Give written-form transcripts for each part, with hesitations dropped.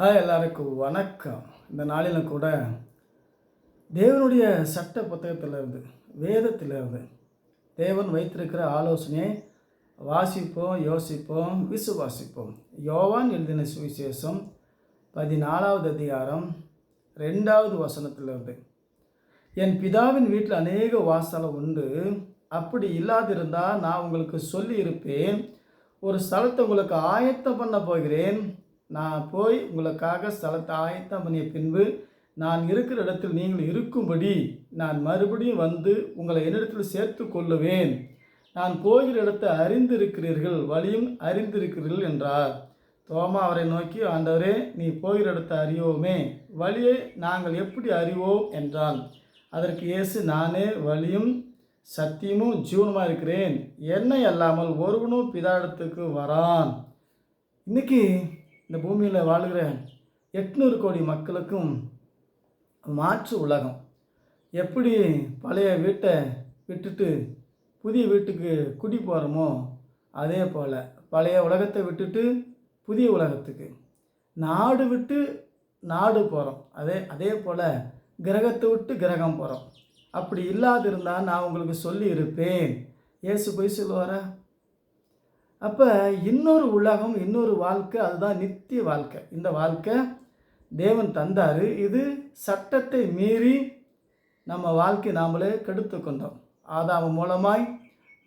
எல்லாருக்கும் வணக்கம். இந்த நாளிலும் கூட தேவனுடைய சட்ட புத்தகத்திலிருந்து வேதத்திலிருந்து தேவன் வைத்திருக்கிற ஆலோசனையை வாசிப்போம், யோசிப்போம், விசுவாசிப்போம். யோவான் எழுதின சுவிசேஷம் 14வது அதிகாரம் 2வது வசனத்திலிருந்து, என் பிதாவின் வீட்டில் அநேக வாசலம் உண்டு, அப்படி இல்லாதிருந்தால் நான் உங்களுக்கு சொல்லி இருப்பேன். ஒரு ஸ்தலத்தை உங்களுக்கு ஆயத்தம் பண்ண போகிறேன். நான் போய் உங்களுக்காக ஸ்தலத்தை ஆயத்தம் பண்ணிய பின்பு நான் இருக்கிற இடத்தில் நீங்கள் இருக்கும்படி நான் மறுபடியும் வந்து உங்களை என்னிடத்தில் சேர்த்து கொள்ளுவேன். நான் போகிற இடத்தை அறிந்திருக்கிறீர்கள், வழியும் அறிந்திருக்கிறீர்கள் என்றார். தோமா அவரை நோக்கி, ஆண்டவரே, நீ போகிற இடத்தை அறியோமே, வழியை நாங்கள் எப்படி அறிவோம் என்றான். அதற்கு இயேசு, நானே வழியும் சத்தியமும் ஜீவனுமாக இருக்கிறேன், என்னை அல்லாமல் ஒருவனும் பிதாவிடத்துக்கு வரான். இன்றைக்கி இந்த பூமியில் வாழ்கிற 800 கோடி மக்களுக்கும் மாற்று உலகம். எப்படி பழைய வீட்டை விட்டுட்டு புதிய வீட்டுக்கு குடி போகிறோமோ, அதே போல் பழைய உலகத்தை விட்டுட்டு புதிய உலகத்துக்கு, நாடு விட்டு நாடு போகிறோம். அதே போல் கிரகத்தை விட்டு கிரகம் போகிறோம். அப்படி இல்லாதிருந்தால் நான் உங்களுக்கு சொல்லி இருப்பேன். இயேசு போய் சொல்லுவாரா? அப்போ இன்னொரு உலகம், இன்னொரு வாழ்க்கை, அதுதான் நித்திய வாழ்க்கை. இந்த வாழ்க்கை தேவன் தந்தார். இது சட்டத்தை மீறி நம்ம வாழ்க்கை நாமளே கெடுத்து கொண்டோம். ஆதாம் மூலமாய்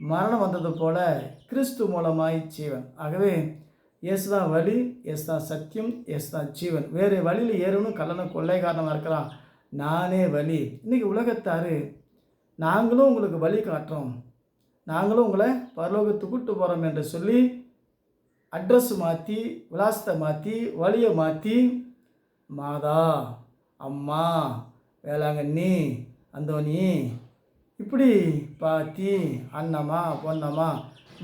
மரணம் வந்தது போல கிறிஸ்து மூலமாய் ஜீவன். ஆகவே இயேசு தான் வழி, இயேசு தான் சத்தியம், இயேசு தான் ஜீவன். வேறு வழியில் ஏறணும் கல்லணம் கொள்ளைக்காரனமாக இருக்கிறான். நானே வழி. இன்றைக்கி உலகத்தார் நாங்களும் உங்களுக்கு வழி காட்டுறோம், நாங்களும் உங்களை பரலோகத்துக்கு கூட்டு போகிறோம் என்று சொல்லி அட்ரஸ் மாற்றி, விலாசத்தை மாற்றி, வழியை மாற்றி, மாதா, அம்மா, வேளாங்கண்ணி, அந்தோனி, இப்படி பாத்தி, அண்ணம்மா, பொன்னம்மா,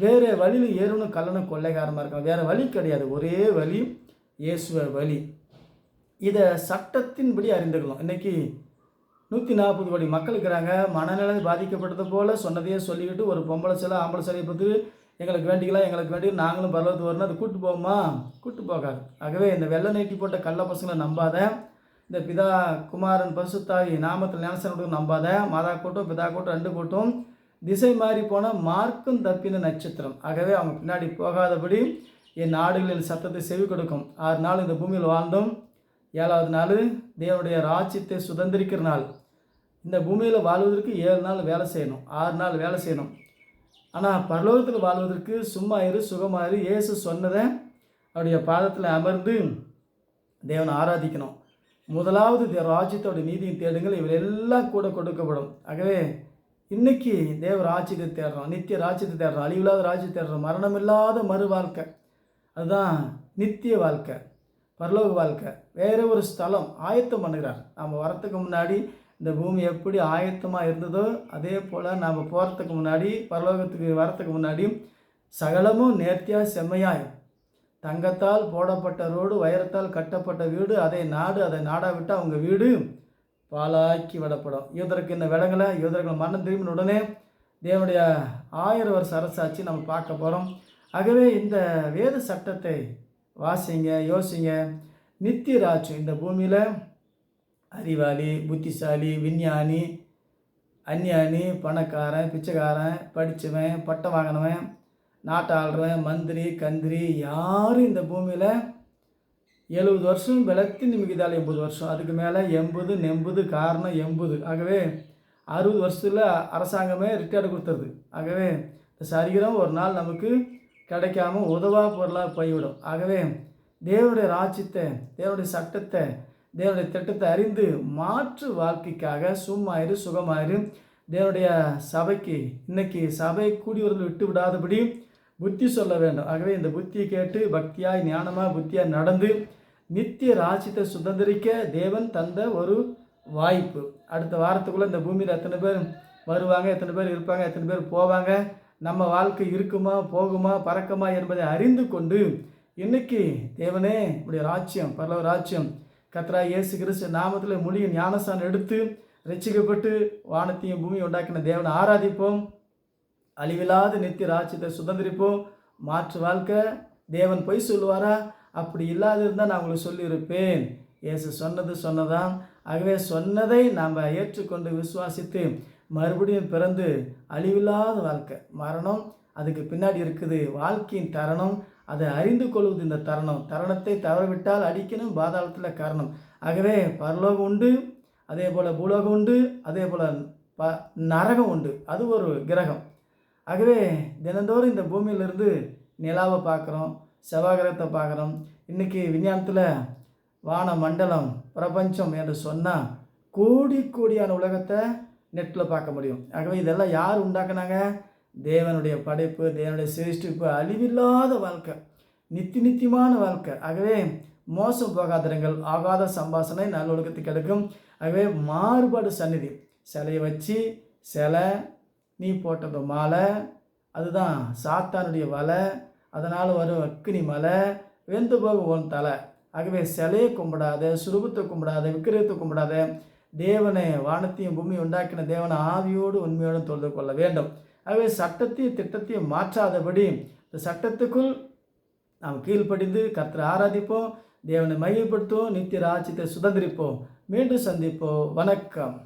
வேறு வழியில் ஏறணும் கல்லணம் கொள்ளைக்காரமாக இருக்காங்க. வேறு வழி கிடையாது, ஒரே வழி, இயேசுவ வழி. இதை சட்டத்தின்படி அறிந்துக்கலாம். இன்றைக்கி 140 கோடி மக்கள் இருக்கிறாங்க. மனநிலை பாதிக்கப்பட்டது போல் சொன்னதையே சொல்லிக்கிட்டு ஒரு பொம்பளை சிலை ஆம்பளை சிலையை பார்த்து எங்களுக்கு வேண்டிக்கலாம், எங்களுக்கு வேண்டி நாங்களும் பரலோகத்துக்கு வரணும், அது கூட்டு போகுமா? கூட்டு போகாது. ஆகவே இந்த வெள்ளை நைட்டி போட்ட கள்ள பசங்களை நம்பாத, இந்த பிதா குமாரன் பரிசுத்தாவி நாமத்தில் ஞானஸ்நானம் நம்பாத. மாதா கூட்டம் பிதா கூட்டம் 2 கூட்டம் திசை மாறி போனால் மார்க்கும் தப்பின நட்சத்திரம். ஆகவே அவங்க பின்னாடி போகாதபடி என் நாடுகளில் சத்தத்தை செவி கொடுக்கும். 6 நாள் இந்த பூமியில் வாழ்ந்தோம், 7வது நாள் தேவனுடைய ராஜ்யத்தை சுதந்திரிக்கிற நாள். இந்த பூமியில் வாழ்வதற்கு 7 நாள் வேலை செய்யணும், 6 நாள் வேலை செய்யணும். ஆனால் பரலோகத்தில் வாழ்வதற்கு சும்மா இரு, சுகமாயிரு, இயேசு சொன்னதை அவருடைய பாதத்தில் அமர்ந்து தேவனை ஆராதிக்கணும். முதலாவது ராஜ்யத்தோடைய நீதியை தேடுங்கள், இவர் எல்லாம் கூட கொடுக்கப்படும். ஆகவே இன்றைக்கி தேவ ராஜ்யத்தை தேடுறோம், நித்திய ராஜ்யத்தை தேடுறோம், அழிவில்லாத ராஜ்யத்தை தேடுறோம், மரணமில்லாத மறு வாழ்க்கை, அதுதான் நித்திய வாழ்க்கை, பரலோக வாழ்க்கை. வேறு ஒரு ஸ்தலம் ஆயத்தம் பண்ணுகிறார். நம்ம வரத்துக்கு முன்னாடி இந்த பூமி எப்படி ஆயத்தமாக இருந்ததோ அதே போல் நாம் போகிறதுக்கு முன்னாடி, பரலோகத்துக்கு வரத்துக்கு முன்னாடி சகலமும் நேர்த்தியாக செம்மையாய் தங்கத்தால் போடப்பட்ட ரோடு, வைரத்தால் கட்டப்பட்ட வீடு, அதை நாடா விட்டால் அவங்க வீடு பாலாக்கி விடப்படும். யூதருக்கு இந்த விலங்கலை, யூதர்கள் மரணம் திரும்பின உடனே தேவனுடைய 1000 வருஷ அரசாட்சி நம்ம பார்க்க போகிறோம். ஆகவே இந்த வேத சட்டத்தை வாசிங்க, யோசிங்க. நித்திய ராஜ்யம் இந்த பூமியில் அறிவாளி, புத்திசாலி, விஞ்ஞானி, அஞ்ஞானி, பணக்காரன், பிச்சைக்காரன், படித்தவன், பட்டம் வாங்கினவன், நாட்டாளுறவன், மந்திரி, கந்திரி, யாரும் இந்த பூமியில் 70 வருஷம் பலத்தின் மிகுதால் 80 வருஷம், அதுக்கு மேலே 80 நெம்புது, காரணம் 80. ஆகவே 60 வருஷத்தில் அரசாங்கமே ரிட்டையர்டு கொடுத்துருது. ஆகவே இந்த சரீரம் ஒரு நாள் நமக்கு கிடைக்காம உதவா பொருளாக போய்விடும். ஆகவே தேவனுடைய ராஜ்யத்தை, தேவனுடைய சட்டத்தை, தேவனுடைய திட்டத்தை அறிந்து மாற்று வாழ்க்கைக்காக சும்மாயிரு, சுகமாயிரு. தேவனுடைய சபைக்கு இன்னைக்கு சபை கூடியவர்கள் விட்டு விடாதபடி புத்தி சொல்ல வேண்டும். ஆகவே இந்த புத்தியை கேட்டு பக்தியாய், ஞானமாக, புத்தியாக நடந்து நித்திய ராஜ்யத்தை சுதந்திரிக்க தேவன் தந்த ஒரு வாய்ப்பு. அடுத்த வாரத்துக்குள்ளே இந்த பூமியில் எத்தனை பேர் வருவாங்க, எத்தனை பேர் இருப்பாங்க, எத்தனை பேர் போவாங்க, நம்ம வாழ்க்கை இருக்குமா, போகுமா, பறக்குமா என்பதை அறிந்து கொண்டு இன்னைக்கு தேவனே உடைய ராஜ்யம், பரலோக ராஜ்யம், கர்த்தராகிய இயேசு கிறிஸ்து நாமத்தில் மொழியை ஞானஸ்நானம் எடுத்து ரட்சிக்கப்பட்டு வானத்தையும் பூமியை உண்டாக்கின தேவனை ஆராதிப்போம். அழிவில்லாத நித்திய ராஜ்யத்தை சுதந்திரிப்போம். மாற்று வாழ்க்கை. தேவன் பொய் சொல்லுவாரா? அப்படி இல்லாது இருந்தால் நான் உங்களுக்கு சொல்லியிருப்பேன். இயேசு சொன்னது சொன்னதான். ஆகவே சொன்னதை நாம் ஏற்றுக்கொண்டு விசுவாசித்து மறுபடியும் பிறந்து அழிவில்லாத வாழ்க்கை, மரணம் அதுக்கு பின்னாடி இருக்குது, வாழ்க்கையின் தருணம், அதை அறிந்து கொள்வது இந்த தருணம். தருணத்தை தவறவிட்டால் அடிக்கணும், பாதாளத்தில் காரணம். ஆகவே பரலோகம் உண்டு, அதே போல் பூலோகம் உண்டு, அதே போல் நரகம் உண்டு, அது ஒரு கிரகம். ஆகவே தினந்தோறும் இந்த பூமியிலிருந்து நிலாவை பார்க்குறோம், செவ்வாய்கிரகத்தை பார்க்குறோம். இன்றைக்கி விஞ்ஞானத்தில் வான மண்டலம் பிரபஞ்சம் என்று சொன்னால் கோடி கோடியான உலகத்தை நெட்டில் பார்க்க முடியும். ஆகவே இதெல்லாம் யார் உண்டாக்குனாங்க? தேவனுடைய படைப்பு, தேவனுடைய சிருஷ்டிப்பு, அழிவில்லாத வாழ்க்கை, நித்தியமான வாழ்க்கை. ஆகவே மோசம் போகாதிருங்கள், ஆகாத சம்பாஷணை நல்லொழுக்கத்துக்கு எடுக்கும். ஆகவே மாறுபாடு சந்நிதி, சிலையை வச்சு சிலை, நீ போட்டது மாலை, அதுதான் சாத்தானுடைய வலை, அதனால் வரும் அக்கினி மலை, வெந்து போக உன் தலை. ஆகவே சிலையை கும்பிடாத, சுரூபத்தை கும்பிடாத, விக்கிரகத்தை கும்பிடாத, தேவனை வானத்தையும் பூமியை உண்டாக்கின தேவனை ஆவியோடு உண்மையோடு தொழுது கொள்ள வேண்டும். ஆகவே சட்டத்தையும் திட்டத்தையும் மாற்றாதபடி இந்த சட்டத்துக்குள் நாம் கீழ்ப்படிந்து கர்த்தரை ஆராதிப்போம், தேவனை மையப்படுத்துவோம், நித்திய ராஜ்யத்தை சுதந்திரிப்போம். மீண்டும் சந்திப்போம். வணக்கம்.